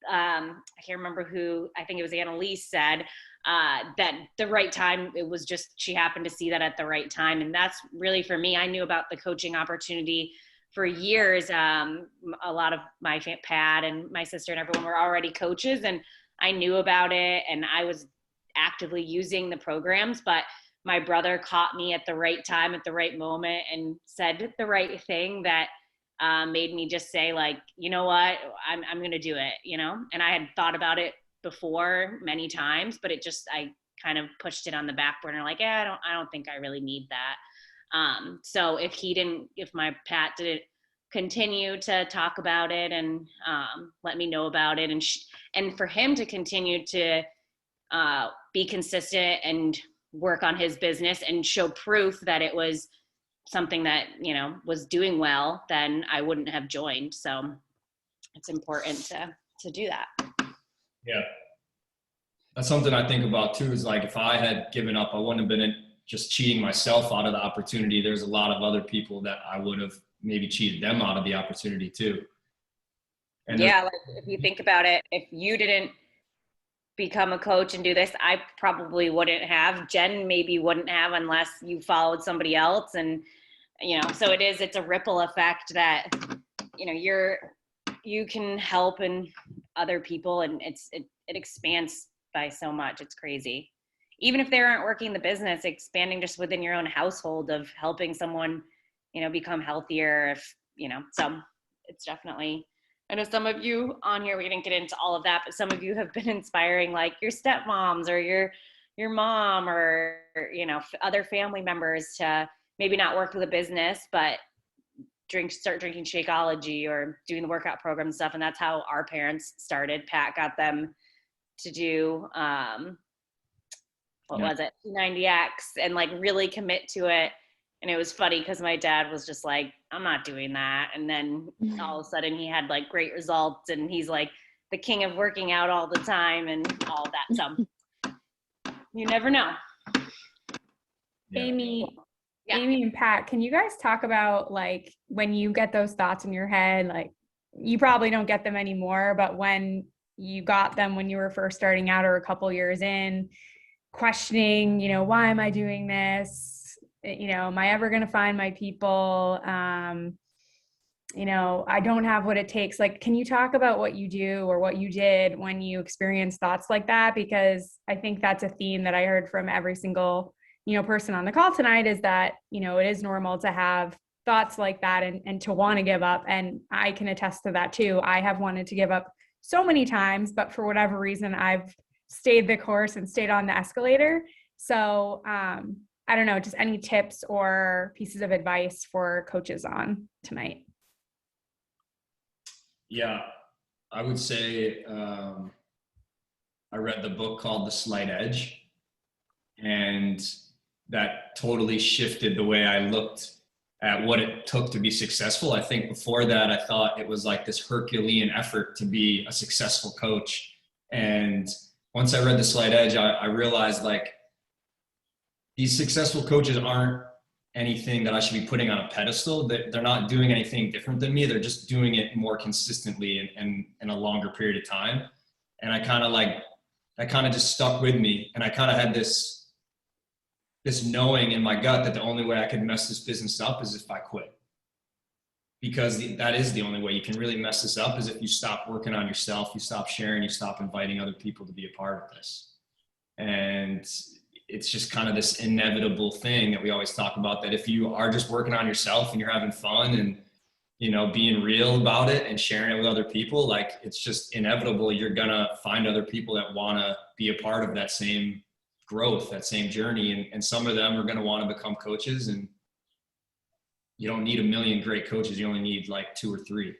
I can't remember who, I think it was Annalise said, that the right time, it was just, she happened to see that at the right time. And that's really, for me, I knew about the coaching opportunity for years. A lot of my Pat and my sister and everyone were already coaches, and I knew about it, and I was actively using the programs, but my brother caught me at the right time, at the right moment, and said the right thing that made me just say, like, you know what, I'm going to do it, you know? And I had thought about it before many times, but I kind of pushed it on the back burner, like, I don't think I really need that. So if my Pat didn't continue to talk about it and let me know about it, and for him to continue to be consistent and work on his business and show proof that it was something that, you know, was doing well, then I wouldn't have joined. So it's important to do that. Yeah. That's something I think about too, is like, if I had given up, I wouldn't have been just cheating myself out of the opportunity. There's a lot of other people that I would have maybe cheated them out of the opportunity too. And yeah, like if you think about it, if you didn't become a coach and do this, I probably wouldn't have. Jen maybe wouldn't have, unless you followed somebody else. And, you know, so it's a ripple effect that, you know, you can help in other people, and it expands by so much. It's crazy. Even if they aren't working the business, expanding just within your own household of helping someone, you know, become healthier, if, you know, so it's definitely, I know some of you on here, we didn't get into all of that, but some of you have been inspiring, like your stepmoms or your mom, or, you know, other family members to maybe not work with a business, but start drinking Shakeology or doing the workout program and stuff. And that's how our parents started. Pat got them to do, was it, 90X, and like really commit to it. And it was funny because my dad was just like, I'm not doing that. And then all of a sudden he had like great results, and he's like the king of working out all the time and all that. So you never know. Yeah. Amy and Pat, can you guys talk about, like, when you get those thoughts in your head, like, you probably don't get them anymore, but when you got them when you were first starting out or a couple years in, questioning, you know, why am I doing this? You know, am I ever going to find my people? You know, I don't have what it takes. Like, can you talk about what you do or what you did when you experience thoughts like that? Because I think that's a theme that I heard from every single, you know, person on the call tonight, is that, you know, it is normal to have thoughts like that and to want to give up. And I can attest to that too. I have wanted to give up so many times, but for whatever reason, I've stayed the course and stayed on the escalator. So, I don't know, just any tips or pieces of advice for coaches on tonight? Yeah, I would say I read the book called The Slight Edge, and that totally shifted the way I looked at what it took to be successful. I think before that, I thought it was like this Herculean effort to be a successful coach. And once I read The Slight Edge, I realized, like, these successful coaches aren't anything that I should be putting on a pedestal. They're not doing anything different than me. They're just doing it more consistently and in a longer period of time. And that kind of just stuck with me. And I kind of had this knowing in my gut that the only way I could mess this business up is if I quit. Because that is the only way you can really mess this up, is if you stop working on yourself, you stop sharing, you stop inviting other people to be a part of this. And it's just kind of this inevitable thing that we always talk about, that if you are just working on yourself and you're having fun and, you know, being real about it and sharing it with other people, like, it's just inevitable. You're going to find other people that want to be a part of that same growth, that same journey. And some of them are going to want to become coaches, and you don't need a million great coaches. You only need like 2 or 3.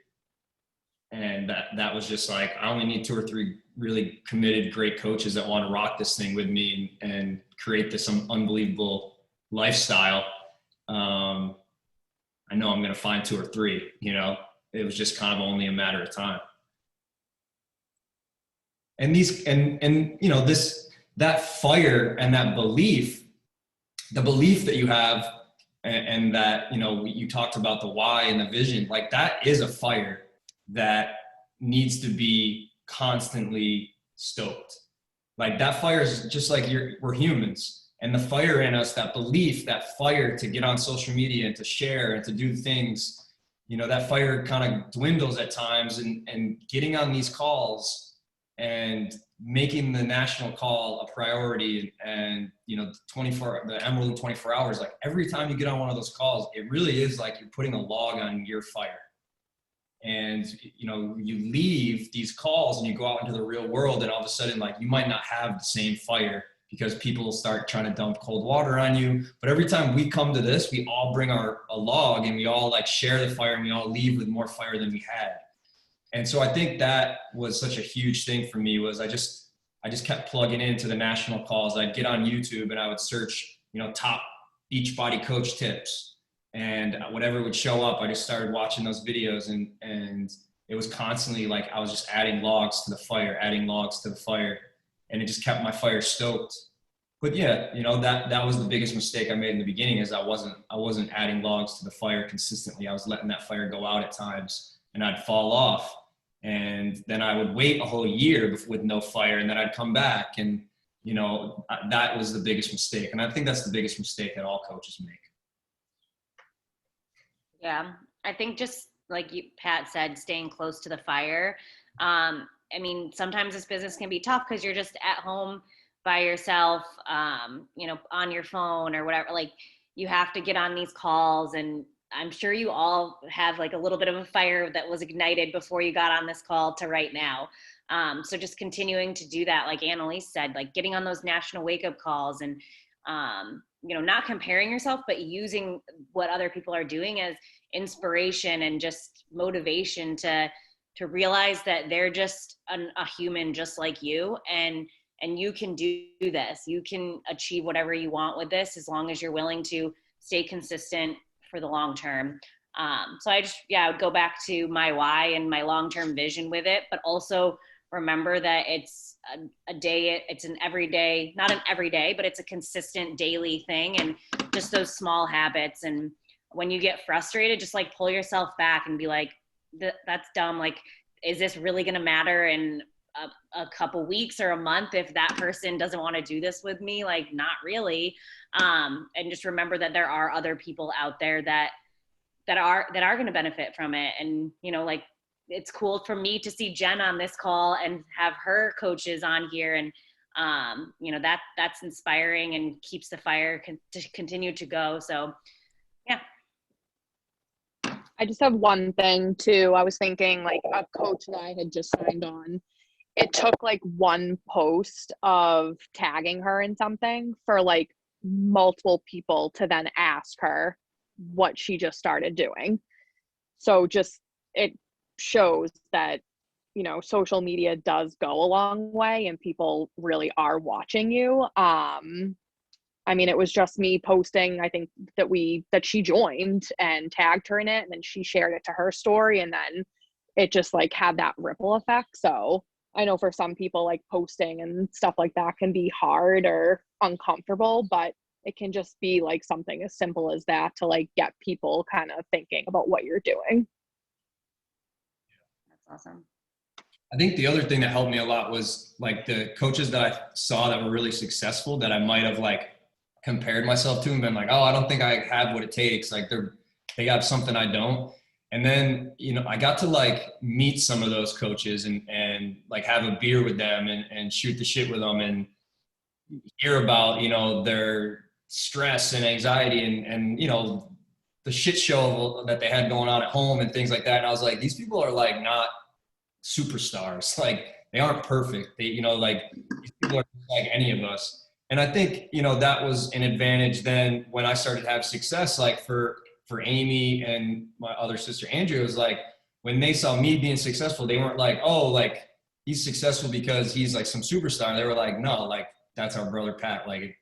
And that was just like, I only need 2 or 3 really committed, great coaches that want to rock this thing with me and create this unbelievable lifestyle. I know I'm going to find 2 or 3, you know. It was just kind of only a matter of time. And you know, that fire and that belief, the belief that you have, and that, you know, you talked about the why and the vision, like that is a fire that needs to be constantly stoked. Like that fire is just like we're humans, and the fire in us, that belief, that fire to get on social media and to share and to do things, you know, that fire kind of dwindles at times, and getting on these calls and making the national call a priority, and you know, the Emerald in 24 hours, like every time you get on one of those calls, it really is like you're putting a log on your fire. And you know, you leave these calls and you go out into the real world, and all of a sudden, like, you might not have the same fire because people start trying to dump cold water on you. But every time we come to this, we all bring a log, and we all like share the fire, and we all leave with more fire than we had. And so I think that was such a huge thing for me, was I just kept plugging into the national calls. I'd get on YouTube and I would search, you know, top beach body coach tips, and whatever would show up, I just started watching those videos, and it was constantly like I was just adding logs to the fire, and it just kept my fire stoked. But yeah, you know, that was the biggest mistake I made in the beginning, is I wasn't adding logs to the fire consistently. I was letting that fire go out at times, and I'd fall off. And then I would wait a whole year with no fire, and then I'd come back, and, you know, that was the biggest mistake. And I think that's the biggest mistake that all coaches make. Yeah, I think just like Pat said, staying close to the fire. I mean, sometimes this business can be tough because you're just at home by yourself, you know, on your phone or whatever. Like, you have to get on these calls, and I'm sure you all have like a little bit of a fire that was ignited before you got on this call to right now. So just continuing to do that, like Annalise said, like getting on those national wake up calls, and, you know, not comparing yourself, but using what other people are doing as inspiration and just motivation to realize that they're just a human just like you, and you can do this. You can achieve whatever you want with this, as long as you're willing to stay consistent for the long term. So I would go back to my why and my long-term vision with it, but also remember that it's a day, it's an everyday, not an everyday, but it's a consistent daily thing, and just those small habits. And when you get frustrated, just like pull yourself back and be like, that's dumb. Like, is this really going to matter in a couple weeks or a month if that person doesn't want to do this with me? Like, not really. And just remember that there are other people out there that are going to benefit from it. And, you know, like, it's cool for me to see Jen on this call and have her coaches on here. And, you know, that's inspiring and keeps the fire to continue to go. So, yeah. I just have one thing too. I was thinking, like, a coach that I had just signed on, it took like one post of tagging her in something for like multiple people to then ask her what she just started doing. So just, it shows that, you know, social media does go a long way, and people really are watching you. I mean, it was just me posting, I think that she joined and tagged her in it, and then she shared it to her story, and then it just like had that ripple effect. So I know for some people, like, posting and stuff like that can be hard or uncomfortable, but it can just be like something as simple as that to like get people kind of thinking about what you're doing. That's awesome. I think the other thing that helped me a lot was like the coaches that I saw that were really successful, that I might have like compared myself to and been like, oh, I don't think I have what it takes. Like, they have something I don't. And then, you know, I got to like meet some of those coaches and like have a beer with them and shoot the shit with them and hear about, you know, their stress and anxiety and, you know, the shit show that they had going on at home and things like that. And I was like, these people are like not superstars. Like, they aren't perfect. They, you know, like, these people are like any of us. And I think, you know, that was an advantage then when I started to have success, like for Amy and my other sister, Andrea, was like, when they saw me being successful, they weren't like, oh, like, he's successful because he's like some superstar. They were like, no, like, that's our brother Pat. Like,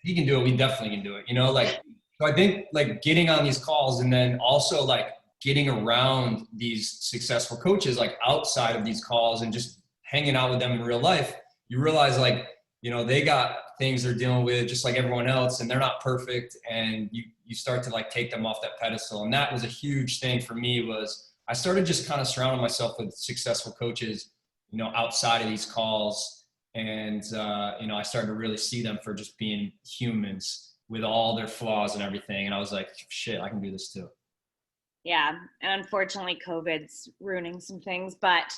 he can do it. We definitely can do it. You know, like, So I think like getting on these calls and then also like getting around these successful coaches, like outside of these calls and just hanging out with them in real life, you realize like, you know, they got things they're dealing with just like everyone else, and they're not perfect. And you start to like take them off that pedestal. And that was a huge thing for me. Was I started just kind of surrounding myself with successful coaches, you know, outside of these calls. And, you know, I started to really see them for just being humans with all their flaws and everything. And I was like, shit, I can do this too. Yeah. And unfortunately, COVID's ruining some things, but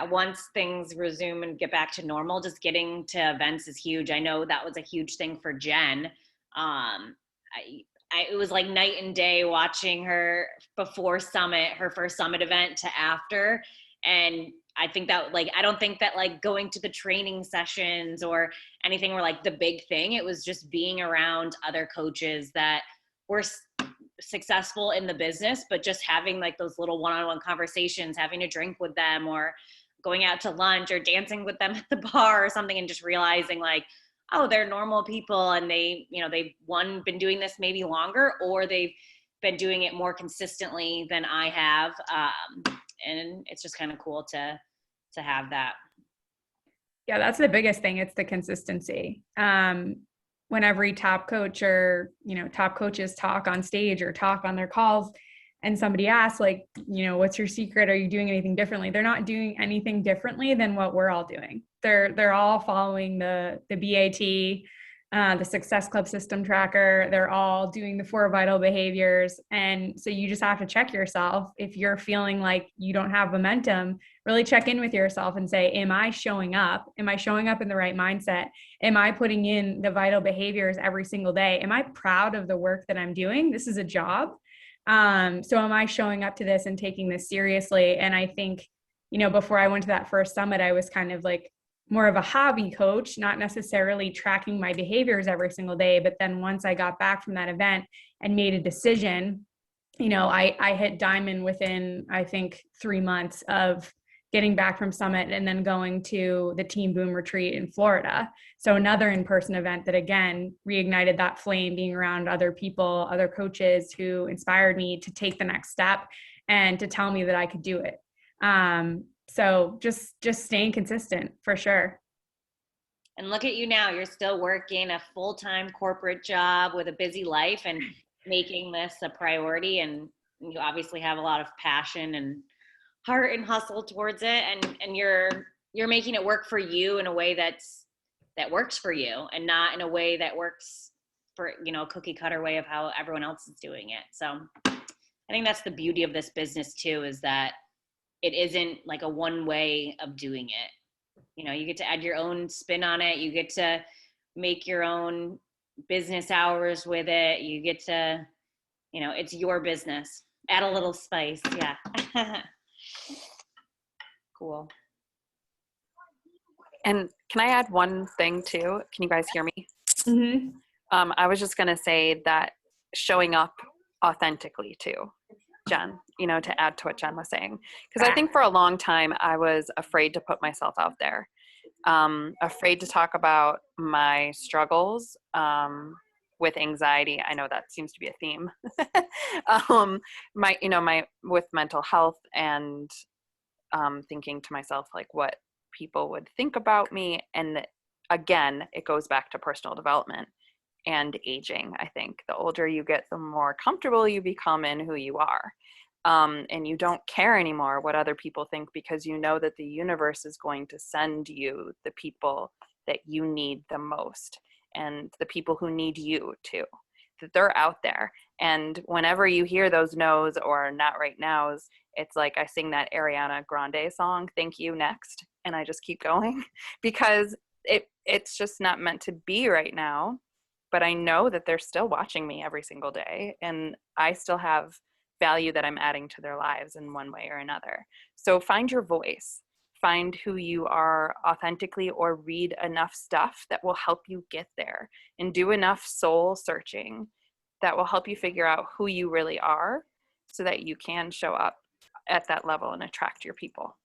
once things resume and get back to normal, just getting to events is huge. I know that was a huge thing for Jen. It was like night and day watching her before Summit, her first Summit event, to after. And I think that like, I don't think that like going to the training sessions or anything were like the big thing. It was just being around other coaches that were successful in the business, but just having like those little one-on-one conversations, having a drink with them or going out to lunch or dancing with them at the bar or something, and just realizing like, oh, they're normal people, and they, you know, they've been doing this maybe longer, or they've been doing it more consistently than I have. And it's just kind of cool to have that. Yeah, that's the biggest thing. It's the consistency. When every top coach or, you know, top coaches talk on stage or talk on their calls, and somebody asks like, you know, what's your secret? Are you doing anything differently? They're not doing anything differently than what we're all doing. They're all following the BAT, the Success Club system tracker. They're all doing the 4 vital behaviors. And so you just have to check yourself. If you're feeling like you don't have momentum, really check in with yourself and say, am I showing up? Am I showing up in the right mindset? Am I putting in the vital behaviors every single day? Am I proud of the work that I'm doing? This is a job. So am I showing up to this and taking this seriously? And I think, you know, before I went to that first summit, I was kind of like more of a hobby coach, not necessarily tracking my behaviors every single day. But then once I got back from that event and made a decision, you know, I hit diamond within, I think, 3 months of getting back from Summit and then going to the Team Boom retreat in Florida. So another in-person event that again reignited that flame, being around other people, other coaches who inspired me to take the next step and to tell me that I could do it. So just staying consistent for sure. And look at you now, you're still working a full-time corporate job with a busy life and making this a priority. And you obviously have a lot of passion and heart and hustle towards it. And you're making it work for you in a way that works for you, and not in a way that works for, you know, cookie cutter way of how everyone else is doing it. So I think that's the beauty of this business too, is that it isn't like a one way of doing it. You know, you get to add your own spin on it. You get to make your own business hours with it. You get to, you know, it's your business. Add a little spice. Yeah. Cool. And can I add one thing too? Can you guys hear me? Mm-hmm. I was just going to say that showing up authentically too, Jen, you know, to add to what Jen was saying. Because I think for a long time, I was afraid to put myself out there, afraid to talk about my struggles with anxiety. I know that seems to be a theme. With mental health, and thinking to myself, like, what people would think about me. And again, it goes back to personal development and aging. I think the older you get, the more comfortable you become in who you are. And you don't care anymore what other people think, because you know that the universe is going to send you the people that you need the most, and the people who need you too, that they're out there. And whenever you hear those no's or not right nows, it's like I sing that Ariana Grande song, Thank You, Next. And I just keep going because it's just not meant to be right now. But I know that they're still watching me every single day, and I still have value that I'm adding to their lives in one way or another. So find your voice, find who you are authentically, or read enough stuff that will help you get there, and do enough soul searching that will help you figure out who you really are, so that you can show up at that level and attract your people.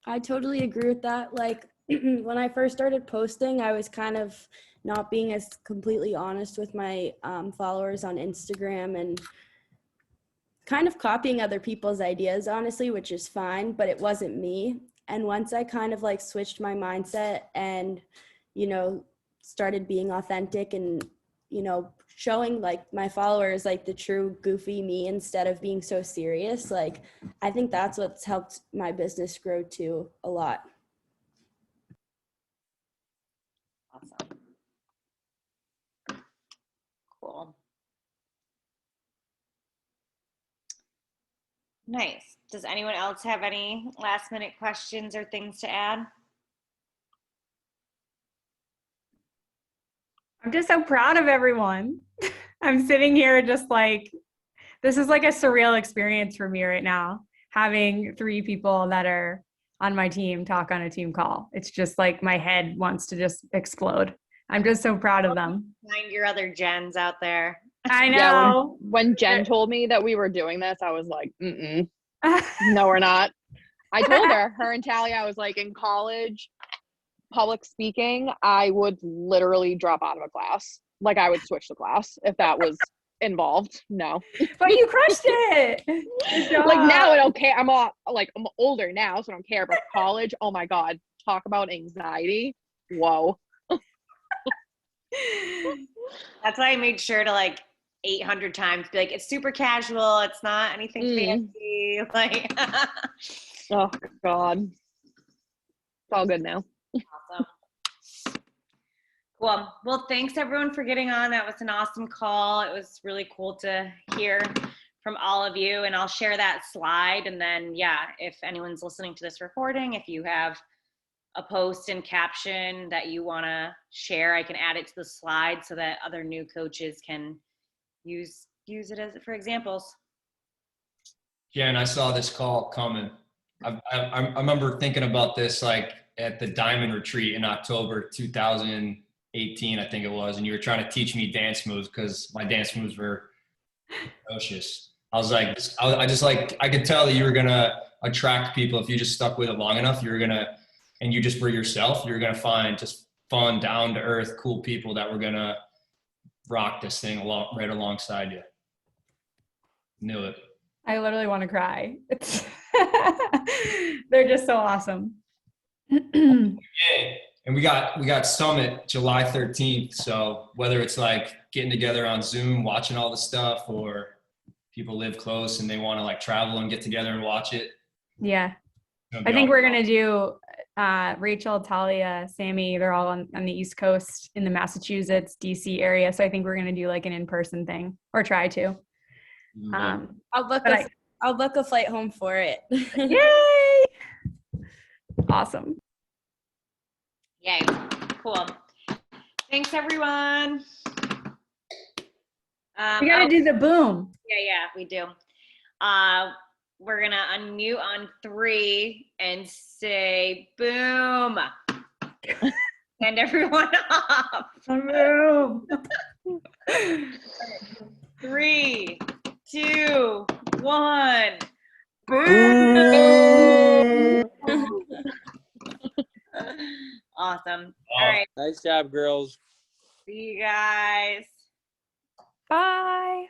I totally agree with that. Like, when I first started posting, I was kind of not being as completely honest with my followers on Instagram and kind of copying other people's ideas, honestly, which is fine, but it wasn't me. And once I kind of like switched my mindset and, started being authentic and, showing like my followers like the true goofy me instead of being so serious, like I think that's what's helped my business grow too a lot. Awesome. Cool. Nice. Does anyone else have any last minute questions or things to add? I'm just so proud of everyone. I'm sitting here just like, this is like a surreal experience for me right now, having 3 people that are on my team talk on a team call. It's just like my head wants to just explode. I'm just so proud of them. Find your other Jens out there. I know. Yeah, when Jen told me that we were doing this, I was like, no, we're not. I told her and Talia, I was like, in college, public speaking, I would literally drop out of a class. Like I would switch the class if that was involved. No. But you crushed it. Like now I don't care. I'm older now, so I don't care. But college, oh my God, talk about anxiety. Whoa. That's why I made sure to like 800 times be like, it's super casual. It's not anything fancy. Like, oh God. It's all good now. Awesome. Cool. Well, thanks everyone for getting on. That was an awesome call. It was really cool to hear from all of you, and I'll share that slide. And then, yeah, if anyone's listening to this recording, if you have a post and caption that you want to share, I can add it to the slide so that other new coaches can use it as for examples. Jen, I saw this call coming. I remember thinking about this like at the Diamond Retreat in October 2018, I think it was, and you were trying to teach me dance moves because my dance moves were atrocious. I was like, I could tell that you were gonna attract people if you just stuck with it long enough. And you just were yourself. You're gonna find just fun, down to earth, cool people that were gonna rock this thing right alongside you. Knew it. I literally want to cry. They're just so awesome. And we got Summit July 13th. So whether it's like getting together on Zoom, watching all the stuff, or people live close and they want to like travel and get together and watch it. Yeah. I think we're going to do Rachel, Talia, Sammy, they're all on the East Coast in the Massachusetts, DC area. So I think we're going to do like an in-person thing, or try to. I'll book a flight home for it. Yay! Awesome. Yay. Cool. Thanks, everyone. We got to do the boom. Yeah, we do. We're going to unmute on 3 and say boom. Send everyone off. Boom. 3, 2, 1. Boom. Awesome. All right. Nice job, girls. See you guys. Bye.